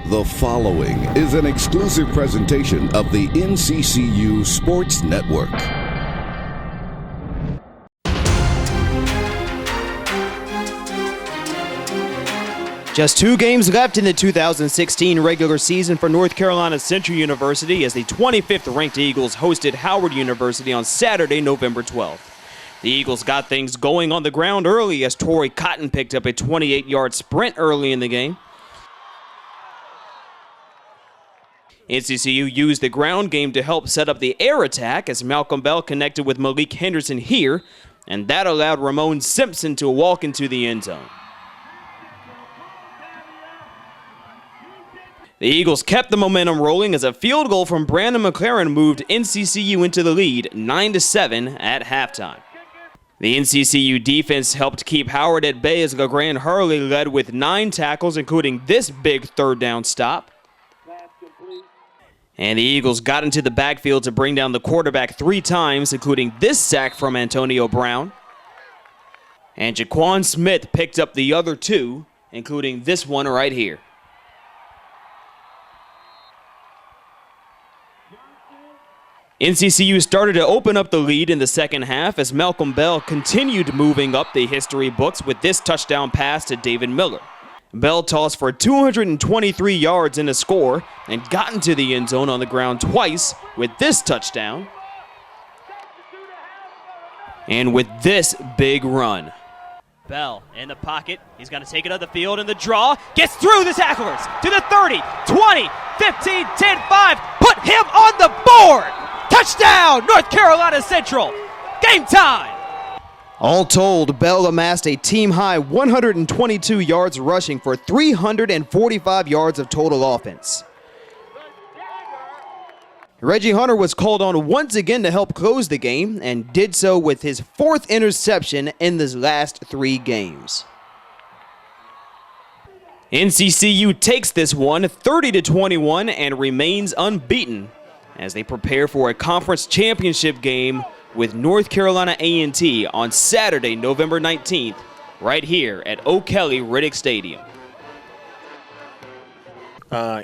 The following is an exclusive presentation of the NCCU Sports Network. Just 2 games left in the 2016 regular season for North Carolina Central University as the 25th ranked Eagles hosted Howard University on Saturday, November 12th. The Eagles got things going on the ground early as Torrey Cotton picked up a 28-yard sprint early in the game. NCCU used the ground game to help set up the air attack as Malcolm Bell connected with Malik Henderson here, and that allowed Ramon Simpson to walk into the end zone. The Eagles kept the momentum rolling as a field goal from Brandon McLaren moved NCCU into the lead 9-7 at halftime. The NCCU defense helped keep Howard at bay as LeGrande Harley led with 9 tackles, including this big third down stop. And the Eagles got into the backfield to bring down the quarterback 3 times, including this sack from Antonio Brown. And Jaquan Smith picked up the other 2, including this one right here. NCCU started to open up the lead in the second half as Malcolm Bell continued moving up the history books with this touchdown pass to David Miller. Bell tossed for 223 yards in a score and got into the end zone on the ground twice with this touchdown and with this big run. Bell in the pocket. He's going to take it up the field in the draw. Gets through the tacklers to the 30, 20, 15, 10, 5. Put him on the board. Touchdown, North Carolina Central. Game time. All told, Bell amassed a team-high 122 yards rushing for 345 yards of total offense. Reggie Hunter was called on once again to help close the game and did so with his 4th interception in his last 3 games. NCCU takes this one 30-21 and remains unbeaten as they prepare for a conference championship game with North Carolina A&T on Saturday, November 19th, right here at O'Kelly Riddick Stadium.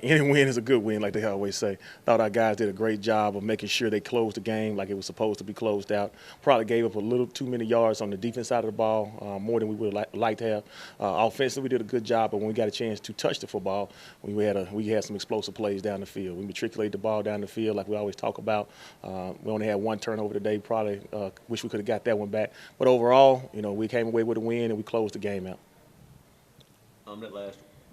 Any win is a good win, like they always say. Thought our guys did a great job of making sure they closed the game like it was supposed to be closed out. Probably gave up a little too many yards on the defense side of the ball, more than we would like to have. Offensively, we did a good job, but when we got a chance to touch the football, we had some explosive plays down the field. We matriculated the ball down the field like we always talk about. We only had 1 turnover today. Probably wish we could have got that one back. But overall, we came away with a win and we closed the game out. The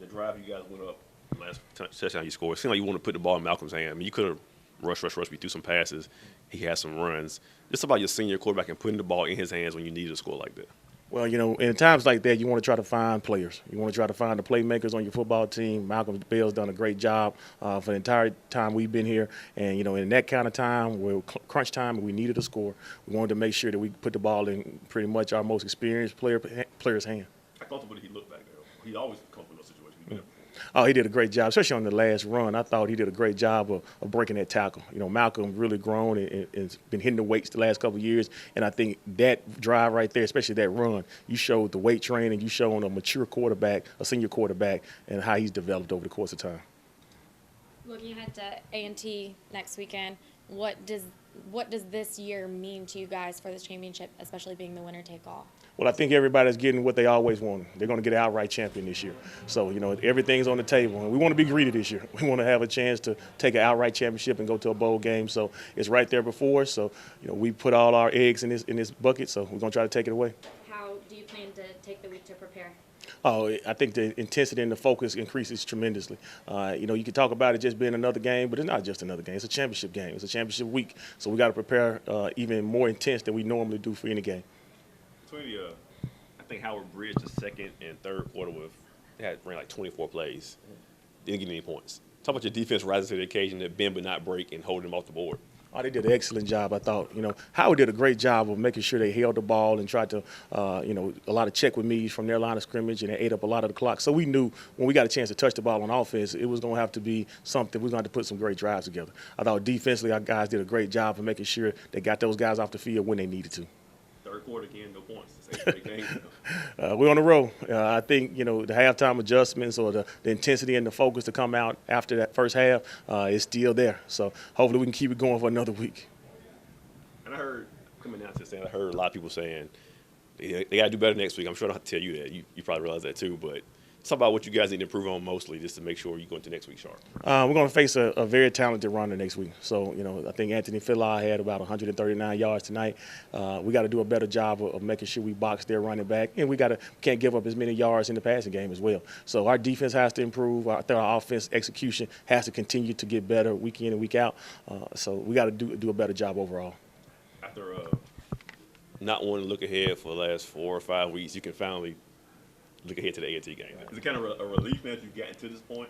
drive you guys went up. Last touchdown you scored, it seemed like you want to put the ball in Malcolm's hand. I mean, you could have rushed me through some passes. He had some runs. Just about your senior quarterback and putting the ball in his hands when you need to score like that. Well, in times like that, you want to try to find players. You want to try to find the playmakers on your football team. Malcolm Bell's done a great job for the entire time we've been here. And, in that kind of time, where crunch time and we needed a score, we wanted to make sure that we put the ball in pretty much our most experienced player's hand. How comfortable did he look back there? He always comfortable in those situations. Oh, he did a great job, especially on the last run. I thought he did a great job of breaking that tackle. Malcolm really grown and been hitting the weights the last couple of years, and I think that drive right there, especially that run, you showed the weight training, you showed a mature quarterback, a senior quarterback, and how he's developed over the course of time. Looking ahead to A&T next weekend, what does this year mean to you guys for this championship, especially being the winner-take-all? Well, I think everybody's getting what they always wanted. They're going to get an outright champion this year. So, everything's on the table. And we want to be greedy this year. We want to have a chance to take an outright championship and go to a bowl game. So it's right there before us. So, we put all our eggs in this bucket. So we're going to try to take it away. How do you plan to take the week to prepare? Oh, I think the intensity and the focus increases tremendously. You can talk about it just being another game, but it's not just another game. It's a championship game. It's a championship week. So we got to prepare even more intense than we normally do for any game. I think Howard bridged the second and third quarter ran like 24 plays. Didn't get any points. Talk about your defense rising to the occasion to bend but not break and hold them off the board. Oh, they did an excellent job, I thought. Howard did a great job of making sure they held the ball and tried to, a lot of check with me from their line of scrimmage, and they ate up a lot of the clock. So we knew when we got a chance to touch the ball on offense, it was going to have to be something. We were going to have to put some great drives together. I thought defensively our guys did a great job of making sure they got those guys off the field when they needed to. Third third quarter again, no points. It's 8 straight games. We're on the road. I think, the halftime adjustments or the intensity and the focus to come out after that first half is still there. So hopefully we can keep it going for another week. And I heard, coming down to this, I heard a lot of people saying they got to do better next week. I'm sure I don't have to tell you that. You probably realize that too. But talk about what you guys need to improve on mostly just to make sure you go into next week sharp. We're going to face a very talented runner next week. So, I think Anthony Phillai had about 139 yards tonight. We got to do a better job of making sure we box their running back. And we can't give up as many yards in the passing game as well. So our defense has to improve. I think our offense execution has to continue to get better week in and week out. So we got to do a better job overall. After not wanting to look ahead for the last 4 or 5 weeks, you can finally look ahead to the A&T game. Is it kind of a relief that you've gotten to this point?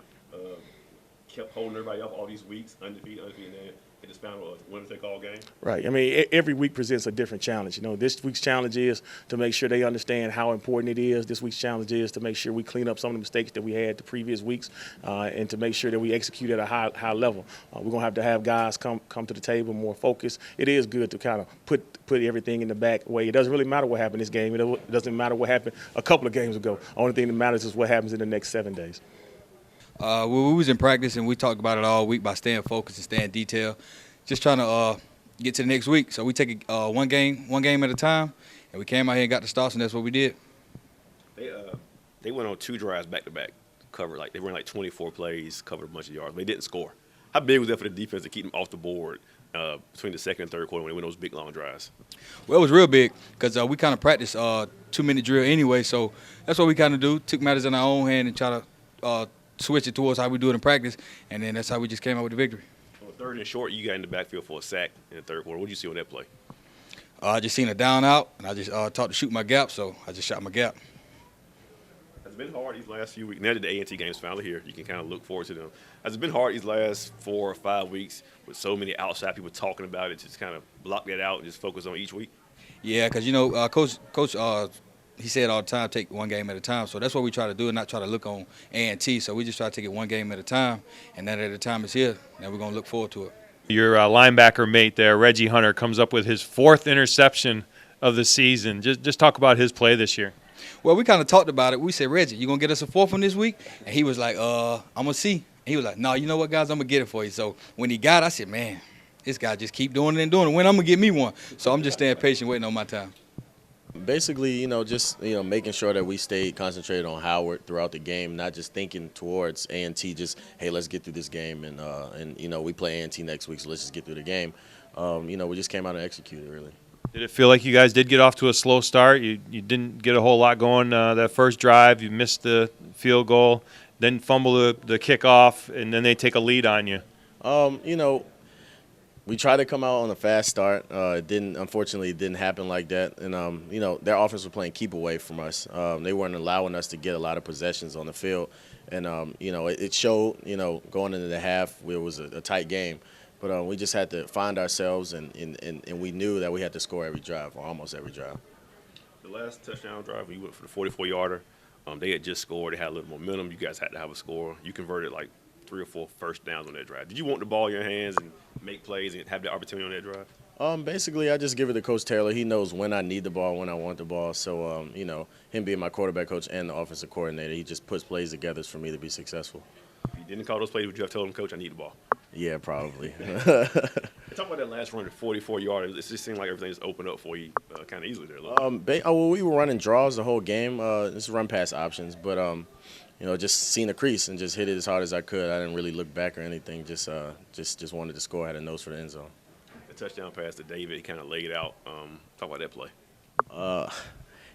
Kept holding everybody up all these weeks, undefeated, and then it just found a winner-take-all game? Right. I mean, every week presents a different challenge. This week's challenge is to make sure they understand how important it is. This week's challenge is to make sure we clean up some of the mistakes that we had the previous weeks and to make sure that we execute at a high level. We're going to have guys come to the table more focused. It is good to kind of put everything in the back way. It doesn't really matter what happened this game. It doesn't matter what happened a couple of games ago. The only thing that matters is what happens in the next 7 days. We was in practice, and we talked about it all week by staying focused and staying detailed, just trying to get to the next week. So we take it one game at a time, and we came out here and got the starts, and that's what we did. They went on 2 drives back-to-back, covered they ran 24 plays, covered a bunch of yards, but they didn't score. How big was that for the defense to keep them off the board between the second and third quarter when they went those big long drives? Well, it was real big because we kind of practiced 2-minute drill anyway, so that's what we kind of do. Took matters in our own hand and try to switch it towards how we do it in practice, and then that's how we just came out with the victory. On third and short, you got in the backfield for a sack in the third quarter. What did you see on that play? I just seen a down out, and I just taught to shoot my gap, so I just shot my gap. Has it been hard these last few weeks? Now that the A&T game's finally here, you can kind of look forward to them. Has it been hard these last 4 or 5 weeks with so many outside people talking about it, just kind of block that out and just focus on each week? Yeah, because, Coach he said all the time, take one game at a time. So that's what we try to do and not try to look on A&T. So we just try to take it one game at a time, and then at the time it's here, and we're going to look forward to it. Your linebacker mate there, Reggie Hunter, comes up with his 4th interception of the season. Just talk about his play this year. Well, we kind of talked about it. We said, Reggie, you going to get us a 4th one this week? And he was like, I'm going to see. And he was like, no, you know what, guys, I'm going to get it for you. So when he got it, I said, man, this guy just keep doing it and doing it. When I'm going to get me one? So I'm just staying patient, waiting on my time. Basically, just making sure that we stay concentrated on Howard throughout the game, not just thinking towards A&T. Just hey, let's get through this game, and we play A&T next week, so let's just get through the game. We just came out and executed really. Did it feel like you guys did get off to a slow start? You didn't get a whole lot going that first drive. You missed the field goal, then fumble the kickoff, and then they take a lead on you. We tried to come out on a fast start. Unfortunately, it didn't happen like that. And, their offense was playing keep away from us. They weren't allowing us to get a lot of possessions on the field. And, it showed, going into the half, it was a tight game. But we just had to find ourselves, and we knew that we had to score every drive, or almost every drive. The last touchdown drive, we went for the 44-yarder. They had just scored. They had a little momentum. You guys had to have a score. You converted 3 or 4 first downs on that drive. Did you want the ball in your hands and make plays and have the opportunity on that drive? Basically, I just give it to Coach Taylor. He knows when I need the ball, when I want the ball. So, him being my quarterback coach and the offensive coordinator, he just puts plays together for me to be successful. If you didn't call those plays, would you have told him, Coach, I need the ball? Yeah, probably. Talk about that last run at 44 yards. It just seemed like everything just opened up for you kind of easily there. We were running draws the whole game. Just run pass options. But, just seen a crease and just hit it as hard as I could. I didn't really look back or anything. Just wanted to score. Had a nose for the end zone. The touchdown pass to David, he kind of laid out. Talk about that play.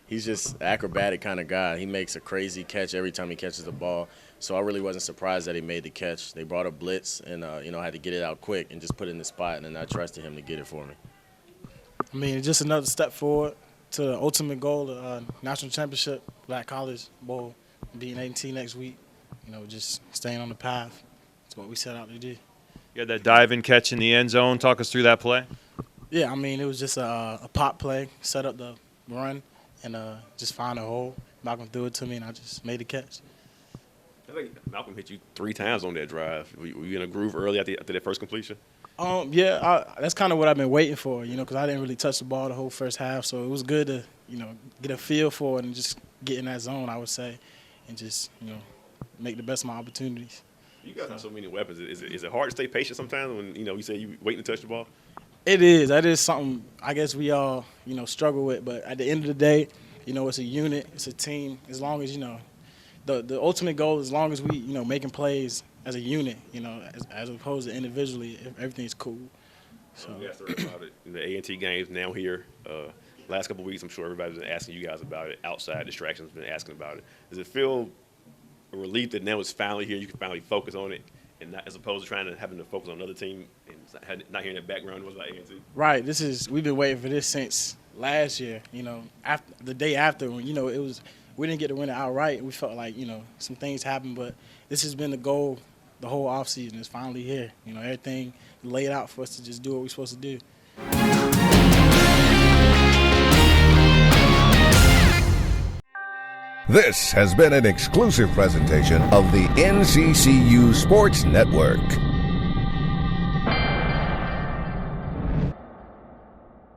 He's just an acrobatic kind of guy. He makes a crazy catch every time he catches the ball. So I really wasn't surprised that he made the catch. They brought a blitz and, I had to get it out quick and just put it in the spot, and then I trusted him to get it for me. I mean, it's just another step forward to the ultimate goal, the national championship, Black College Bowl, beating A&T next week. Just staying on the path. That's what we set out to do. You had that dive and catch in the end zone. Talk us through that play. Yeah, I mean, it was just a pop play, set up the run, and just found a hole. Malcolm threw it to me, and I just made the catch. I think Malcolm hit you 3 times on that drive. Were you in a groove early after that first completion? That's kind of what I've been waiting for, because I didn't really touch the ball the whole first half. So it was good to, get a feel for it and just get in that zone, I would say, and just, make the best of my opportunities. You guys have so many weapons. Is it hard to stay patient sometimes when, you say you waiting to touch the ball? It is. That is something I guess we all, struggle with. But at the end of the day, it's a unit, it's a team. As long as, the ultimate goal, as long as we, making plays as a unit, as opposed to individually, everything's cool. So we asked about it in the A&T games now here. Last couple of weeks, I'm sure everybody's been asking you guys about it. Outside distractions been asking about it. Does it feel a relief that now it's finally here? You can finally focus on it, and not as opposed to having to focus on another team and not hearing that background was like A&T. Right. We've been waiting for this since last year. After the day after when we didn't get to win it outright. We felt like some things happened, but this has been the goal the whole offseason. It's finally here. Everything laid out for us to just do what we're supposed to do. This has been an exclusive presentation of the NCCU Sports Network.